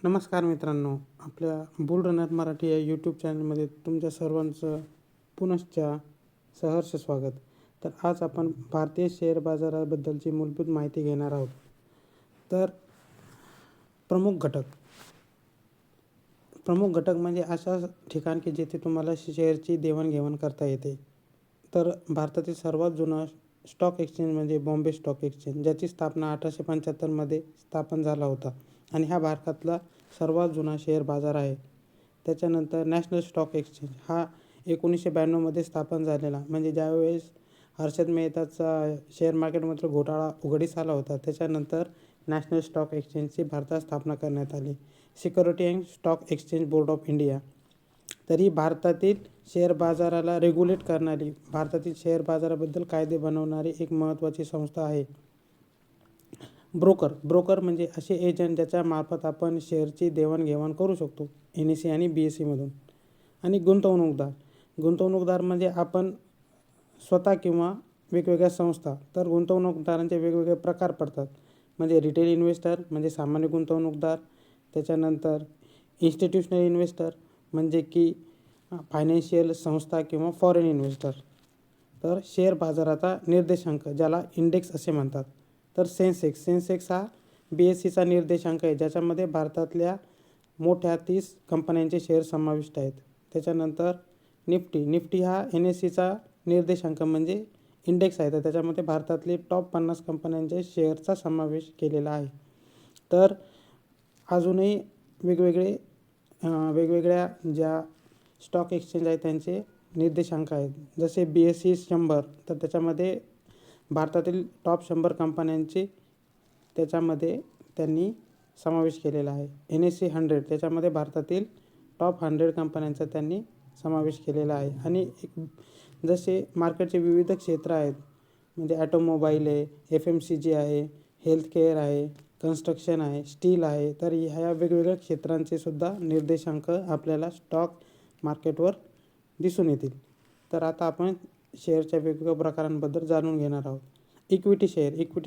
नमस्कार मित्रांनो, आपल्या बुल रनर मराठी या यूट्यूब चॅनलमध्ये तुमच्या सर्वांचं पुनश्च सहर्ष स्वागत. तर आज आपण भारतीय शेअर बाजाराबद्दलची मूलभूत माहिती घेणार आहोत. तर प्रमुख घटक म्हणजे अशा ठिकाण की जेथे तुम्हाला शेअरची देवाणघेवाण करता येते. तर भारतातील सर्वात जुना स्टॉक एक्सचेंज म्हणजे बॉम्बे स्टॉक एक्सचेंज, ज्याची स्थापना 1875मध्ये स्थापन झाला होता आणि हा भारतातला सर्वात जुना शेअर बाजार आहे. त्याच्यानंतर नॅशनल स्टॉक एक्सचेंज हा 1992मध्ये स्थापन झालेला, म्हणजे ज्यावेळेस हर्षद मेहताचा शेअर मार्केटमधला घोटाळा उघडीस आला होता, त्याच्यानंतर नॅशनल स्टॉक एक्सचेंजची भारतात स्थापना करण्यात आली. Security and stock exchange board of India, तरी भारतातील शेअर बाजाराला रेग्युलेट करणारी, भारतातील शेअर बाजाराबद्दल कायदे बनवणारी एक महत्त्वाची संस्था आहे. ब्रोकर म्हणजे असे एजंट ज्याच्या मार्फत आपण शेअरची देवाणघेवाण करू शकतो, NSE आणि BSE मधून. आणि गुंतवणूकदार म्हणजे आपण स्वतः किंवा वेगवेगळ्या संस्था. तर गुंतवणूकदारांचे वेगवेगळे प्रकार पडतात, म्हणजे रिटेल इन्व्हेस्टर म्हणजे सामान्य गुंतवणूकदार, त्याच्यानंतर इन्स्टिट्यूशनल इन्व्हेस्टर म्हणजे की फायनान्शियल संस्था किंवा फॉरेन इन्व्हेस्टर. तर शेअर बाजाराचा निर्देशांक ज्याला इंडेक्स असे म्हणतात. तर सेन्सेक्स हा BSEचा निर्देशांक आहे, ज्याच्यामध्ये भारतातल्या मोठ्या 30 कंपन्यांचे शेअर समाविष्ट आहेत. त्याच्यानंतर निफ्टी हा NSEचा निर्देशांक म्हणजे इंडेक्स आहे, तर त्याच्यामध्ये भारतातले टॉप 50 कंपन्यांच्या शेअरचा समावेश केलेला आहे. तर अजूनही वेगवेगळ्या ज्या स्टॉक एक्सचेंज आहेत त्यांचे निर्देशांक आहेत. जसे BSE 100, तर त्याच्यामध्ये भारतातील टॉप 100 कंपन्यांचे त्याच्यामध्ये त्यांनी समावेश केलेला आहे. NSE 100 त्याच्यामध्ये भारतातील टॉप 100 कंपन्यांचा त्यांनी समावेश केलेला आहे. आणि जसे मार्केटचे विविध क्षेत्र आहेत, म्हणजे ॲटोमोबाईल आहे, FMCG आहे, हेल्थकेअर आहे, कन्स्ट्रक्शन आहे, स्टील आहे. तर ह्या वेगवेगळ्या क्षेत्रांचे सुद्धा निर्देशांक आपल्याला स्टॉक मार्केटवर दिसून येतील. तर आता आपण शेअरच्या वेगवेगळ्या प्रकारांबद्दल जाणून घेणार आहोत. इक्विटी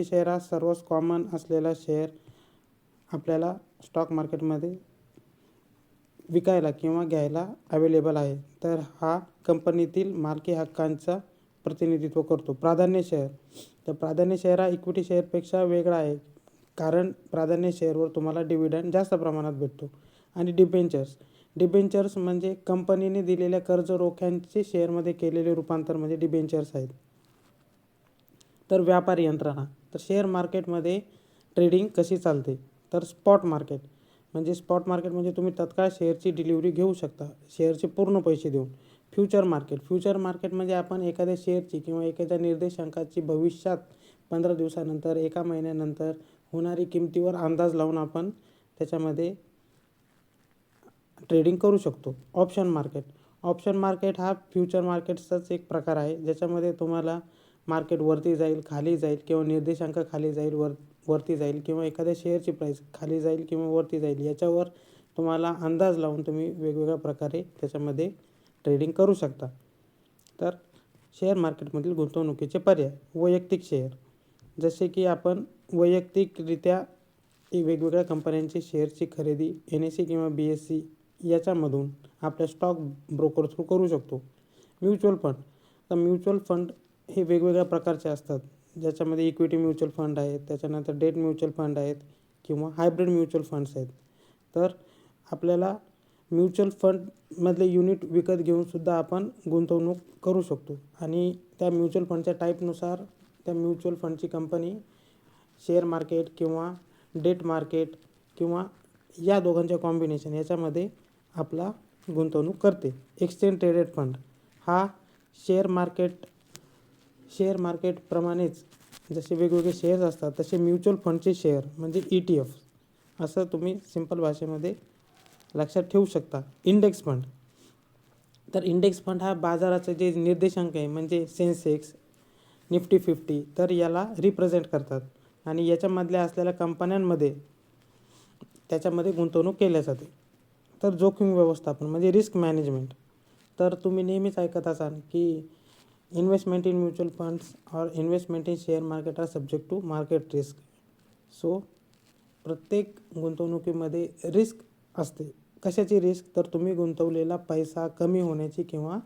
शेअर हा सर्वात कॉमन असलेला शेअर आपल्याला स्टॉक मार्केटमध्ये विकायला किंवा घ्यायला अवेलेबल आहे. तर हा कंपनीतील मालकी हक्कांचा प्रतिनिधित्व करतो. प्राधान्य शेअर हा इक्विटी शेअरपेक्षा वेगळा आहे, कारण प्राधान्य शेअरवर तुम्हाला डिव्हिडंड जास्त प्रमाणात भेटतो. आणि डिबेंचर्स म्हणजे कंपनीने दिलेल्या कर्ज रोख्यांचे शेअरमध्ये केलेले रूपांतर म्हणजे डिबेंचर्स आहेत. तर व्यापार यंत्रणा, तर शेअर मार्केटमध्ये ट्रेडिंग कशी चालते. तर स्पॉट मार्केट म्हणजे तुम्ही तत्काळ शेअरची डिलिव्हरी घेऊ शकता, शेअरचे पूर्ण पैसे देऊन. फ्युचर मार्केट म्हणजे आपण एखाद्या शेअरची किंवा एखाद्या निर्देशांकाची भविष्यात 15 दिवसानंतर, 1 महिन्यानंतर होणारी किमतीवर अंदाज लावून आपण त्याच्यामध्ये ट्रेडिंग करू शकतो. ऑप्शन मार्केट हा फ्युचर मार्केटचाच एक प्रकार आहे, ज्याच्यामध्ये तुम्हाला मार्केट वरती जाईल, खाली जाईल, किंवा निर्देशांक खाली जाईल, वरती जाईल, किंवा एखाद्या शेअरची प्राईस खाली जाईल किंवा वरती जाईल, याच्यावर तुम्हाला अंदाज लावून तुम्ही वेगवेगळ्या प्रकारे त्याच्यामध्ये ट्रेडिंग करू शकता. तर शेअर मार्केटमधील गुंतवणुकीचे पर्याय. वैयक्तिक शेअर, जसे की आपण वैयक्तिकरित्या वेगवेगळ्या कंपन्यांची शेअरची खरेदी NSE किंवा BSE याच्यामधून आपल्या स्टॉक ब्रोकर थ्रू करू शकतो. म्युच्युअल फंड हे वेगवेगळ्या प्रकारचे असतात, ज्याच्यामध्ये इक्विटी म्युच्युअल फंड आहेत, त्याच्यानंतर डेट म्युच्युअल फंड आहेत, किंवा हायब्रिड म्युच्युअल फंड्स आहेत. तर आपल्याला म्युच्युअल फंडमधले युनिट विकत घेऊनसुद्धा आपण गुंतवणूक करू शकतो. आणि त्या म्युच्युअल फंडच्या टाईपनुसार त्या म्युच्युअल फंडची कंपनी शेअर मार्केट किंवा डेट मार्केट किंवा या दोघांच्या कॉम्बिनेशन याच्यामध्ये आपला गुंतवणूक करते. एक्सचेंज ट्रेडेड फंड हा शेअर मार्केटप्रमाणेच जसे वेगवेगळे शेअर्स असतात, तसे म्युच्युअल फंडचे शेअर म्हणजे ETF असं तुम्ही सिंपल भाषेमध्ये लक्षात ठेवू शकता. इंडेक्स फंड हा बाजाराचं जे निर्देशांक आहे, म्हणजे सेन्सेक्स, निफ्टी 50, तर याला रिप्रेझेंट करतात आणि याच्यामधल्या असलेल्या कंपन्यांमध्ये त्याच्यामध्ये गुंतवणूक केल्या जाते. तर जोखीम व्यवस्थापन म्हणजे रिस्क मॅनेजमेंट, तर तुम्ही नेहमीच ऐकत असाल की इन्व्हेस्टमेंट इन म्युच्युअल फंड्स और investment in share market are subject to market risk. So प्रत्येक गुंतवणुकीमध्ये रिस्क असते. कशाची रिस्क? तर तुम्ही गुंतवलेला पैसा कमी होण्याची किंवा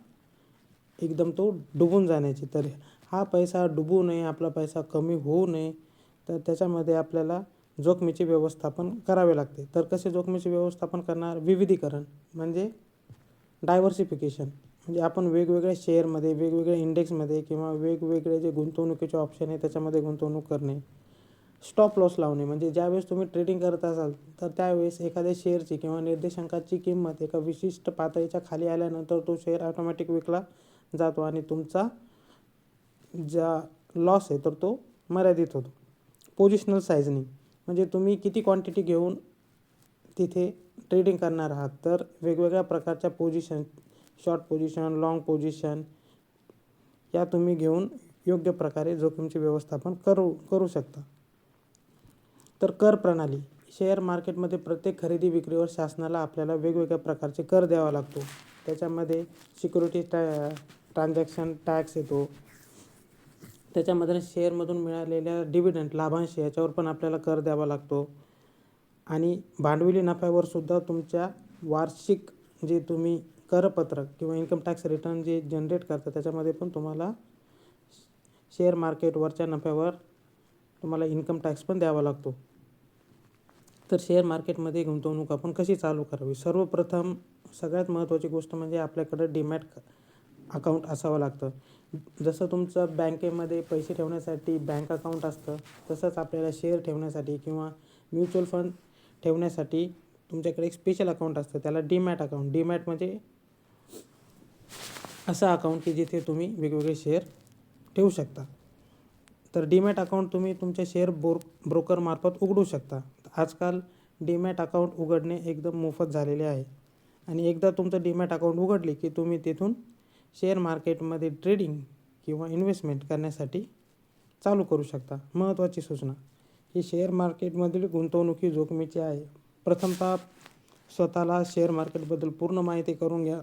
एकदम तो डुबून जाण्याची. तर हा पैसा डुबू नये, आपला पैसा कमी होऊ नये, तर त्याच्यामध्ये आपल्याला जोखमीचे व्यवस्थापन करावे लागते. तर कसे जोखमीचे व्यवस्थापन करणार? विविधीकरण म्हणजे डायव्हर्सिफिकेशन. म्हणजे आपण वेगवेगळ्या शेअरमध्ये, वेगवेगळ्या इंडेक्समध्ये किंवा वेगवेगळे जे गुंतवणुकीचे ऑप्शन आहे त्याच्यामध्ये गुंतवणूक करणे. स्टॉप लॉस लावणे म्हणजे ज्यावेळेस तुम्ही ट्रेडिंग करत असाल तर त्यावेळेस एखाद्या शेअरची किंवा निर्देशांकाची किंमत एका विशिष्ट पातळीच्या खाली आल्यानंतर तो शेअर ऑटोमॅटिक विकला जातो आणि तुमचा ज्या लॉस आहे तर तो मर्यादित होतो. पोझिशनल सायझनिंग म्हणजे तुम्ही किती क्वांटिटी घेऊन तिथे ट्रेडिंग करणार आहात. तर वेगवेगळ्या प्रकारच्या position, short position, long position या तुम्ही घेऊन योग्य प्रकारे जोखमीचे व्यवस्थापन करू शकता. तर कर प्रणाली. शेअर मार्केटमध्ये प्रत्येक खरेदी विक्रीवर शासनाला आपल्याला वेगवेगळ्या प्रकारचे कर द्यावा लागतो. त्याच्यामध्ये सिक्युरिटी ट्रान्झॅक्शन टॅक्स येतो. त्याच्यामध्ये शेअरमधून मिळालेल्या डिव्हिडंड, लाभांश याच्यावर पण आपल्याला कर द्यावा लागतो. आणि भांडवली नफ्यावर सुद्धा तुमच्या वार्षिक जे तुम्ही करपत्रक किंवा इन्कम टॅक्स रिटर्न जे जनरेट करता त्याच्यामध्ये पण तुम्हाला शेअर मार्केटवरच्या नफ्यावर तुम्हाला इन्कम टॅक्स पण द्यावा लागतो. तर शेअर मार्केटमध्ये गुंतवणूक आपण कशी चालू करावी? सर्वप्रथम सगळ्यात महत्त्वाची गोष्ट म्हणजे आपल्याकडं डीमॅट अकाउंट असावं लागतं. जसं तुमचं बँकेमध्ये पैसे ठेवण्यासाठी बँक अकाउंट असतं, तसंच आपल्याला शेअर ठेवण्यासाठी किंवा म्युच्युअल फंड ठेवण्यासाठी तुमच्याकडे एक स्पेशल अकाउंट असतं, त्याला डीमॅट अकाउंट. डीमॅट म्हणजे असं अकाउंट की जिथे तुम्ही वेगवेगळे शेअर ठेवू शकता. तर डीमॅट अकाउंट तुम्ही तुमच्या शेअर ब्रोकरमार्फत उघडू शकता. आजकाल डीमॅट अकाउंट उघडणे एकदम मोफत झालेले आहे आणि एकदा तुमचं डीमॅट अकाउंट उघडले की तुम्ही तिथून शेअर मार्केटमध्ये ट्रेडिंग किंवा इन्व्हेस्टमेंट करण्यासाठी चालू करू शकता. महत्त्वाची सूचना ही शेअर मार्केटमधील गुंतवणुकी जोखमीची आहे. प्रथमतः स्वतःला शेअर मार्केटबद्दल पूर्ण माहिती करून घ्या.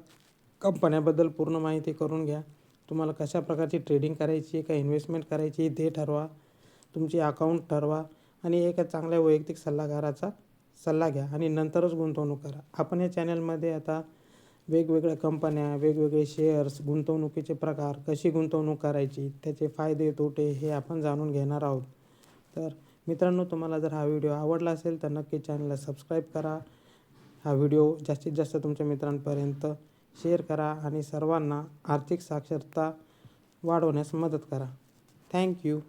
कंपन्याबद्दल पूर्ण माहिती करून घ्या. तुम्हाला कशा प्रकारची ट्रेडिंग करायची आहे, का इन्व्हेस्टमेंट करायची ते ठरवा. तुमची अकाउंट ठरवा आणि एका चांगल्या वैयक्तिक सल्लागाराचा सल्ला घ्या आणि नंतरच गुंतवणूक करा. आपण या चॅनलमध्ये आता वेगवेगळ्या कंपन्या, वेगवेगळे शेअर्स, गुंतवणुकीचे प्रकार, कशी गुंतवणूक करायची, त्याचे फायदे तोटे हे आपण जाणून घेणार आहोत. तर मित्रांनो, तुम्हाला जर हा व्हिडिओ आवडला असेल तर नक्की चॅनलला सबस्क्राईब करा. हा व्हिडिओ जास्तीत जास्त तुमच्या मित्रांपर्यंत शेअर करा आणि सर्वांना आर्थिक साक्षरता वाढवण्यास मदत करा. थँक्यू.